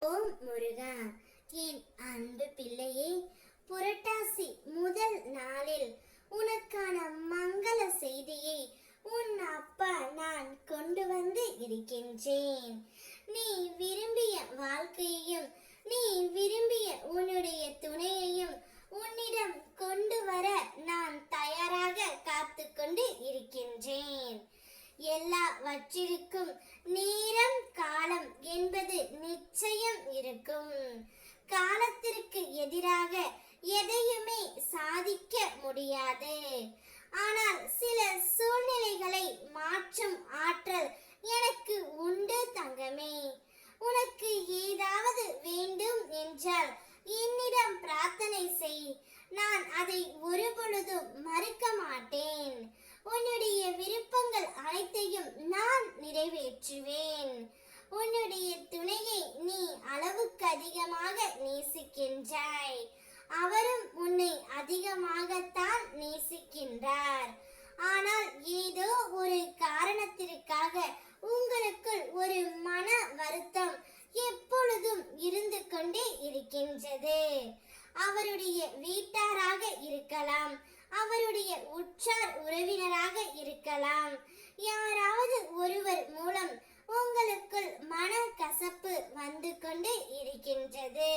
ஓம் முருகா, என் அன்பு பிள்ளையே, புரட்டாசி முதல் நாளில் உனக்கான மங்கள செய்தியை உன் அப்பா நான் கொண்டு வந்து இருக்கின்றேன். நீ விரும்பிய வாழ்க்கையையும் நீ விரும்பிய உன்னுடைய துணையையும் உன்னிடம் கொண்டு வர நான் தயாராக காத்து கொண்டு இருக்கின்றேன். எல்லாவற்றிற்கும் நேரம் காலம் என்பது நிச்சயம் இருக்கும். காலத்திற்கு எதிராக எதையுமே சாதிக்க முடியாது. ஆனால் சில சூழ்நிலைகளை மாற்றும் ஆற்றல் எனக்கு உண்டு தங்கமே. உனக்கு ஏதாவது வேண்டும் என்றால் என்னிடம் பிரார்த்தனை செய். நான் அதை ஒருபொழுதும் மறுக்க மாட்டேன். உன்னுடைய விருப்பங்கள் அனைத்தையும் நான் நிறைவேற்றுவேன். உன்னுடைய துணையை நீ அளவுக்கு அதிகமாக நேசிக்கின்றாய். அவரும் உன்னை அதிகமாகத்தான் நேசிக்கின்றார். ஆனால் ஏதோ ஒரு காரணத்திற்காக உங்களுக்குள் ஒரு மன வருத்தம் எப்பொழுதும் இருந்து கொண்டே இருக்கின்றது. அவருடைய வீட்டாராக இருக்கலாம், அவருடைய உற்றார் உறவினராக இருக்கலாம். யாராவது ஒருவர் மூலம் உங்களுக்குள் மன கசப்பு வந்து கொண்டு இருக்கின்றது.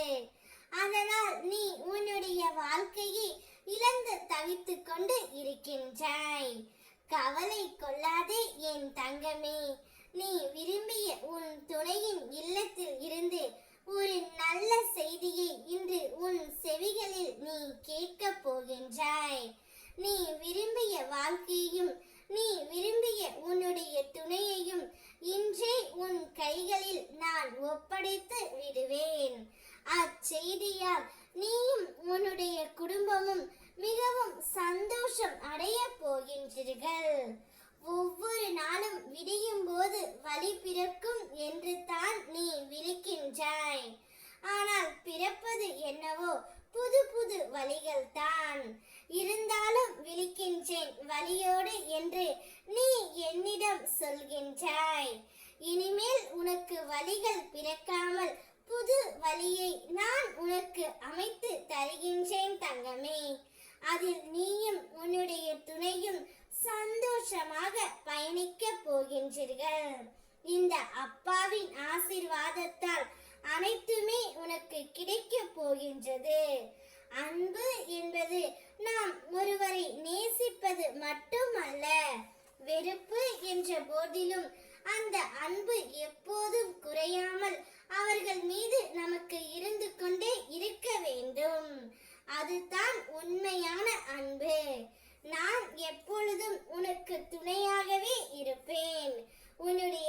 அதனால் நீ உன்னுடைய வாழ்க்கையை இழந்து தவித்து கொண்டு இருக்கின்றாய். கவலை கொள்ளாதே என் தங்கமே. நீ விரும்பிய உன் துணையின் இல்லத்தில் இருந்து ஒரு நல்ல செய்தியை இன்று உன் செவிகளில் நீ கேட்கப் போகின்றாய். நீ விரும்பிய வாழ்க்கையையும் நீ விரும்பிய உன்னுடைய துணையையும் இன்றே உன் கைகளில் நான் ஒப்படைத்து விடுவேன். அச்செய்தியால் நீயும் உன்னுடைய குடும்பமும் மிகவும் சந்தோஷம் அடைய போகின்றீர்கள். ஒவ்வொரு நாளும் விடியும் போது வழி பிறக்கும் என்று தான் நீ விழிக்கின்றாய். ஆனால் பிறப்பது என்னவோ புது புது வழிகள் தான். இருந்தாலும் விழிக்கின்றேன் வழியோடு என்று நீ என்னிடம் சொல்கின்றாய். இனிமேல் உனக்கு வழிகள் பிறக்காமல் புது வழியை நான் உனக்கு அமைத்து தருகின்றேன் தங்கமே. அதில் நீயும் உன்னுடைய துணையும் சந்தோஷமாக பயணிக்க போகின்றீர்கள். இந்த அப்பாவின் ஆசீர்வாதத்தால் அனைத்துமே உனக்கு கிடைக்க போகின்றது. அன்பு என்பது நாம் ஒருவரை நேசிப்பது மட்டுமல்ல. வெறுப்பு என்ற போதிலும் அந்த அன்பு எப்போதும் குறையாமல் அவர்கள் மீது நமக்கு இருந்து கொண்டே இருக்க வேண்டும். அதுதான் உண்மையான அன்பு. நான் எப்பொழுதும் உனக்கு துணையாகவே இருப்பேன். உன்னுடைய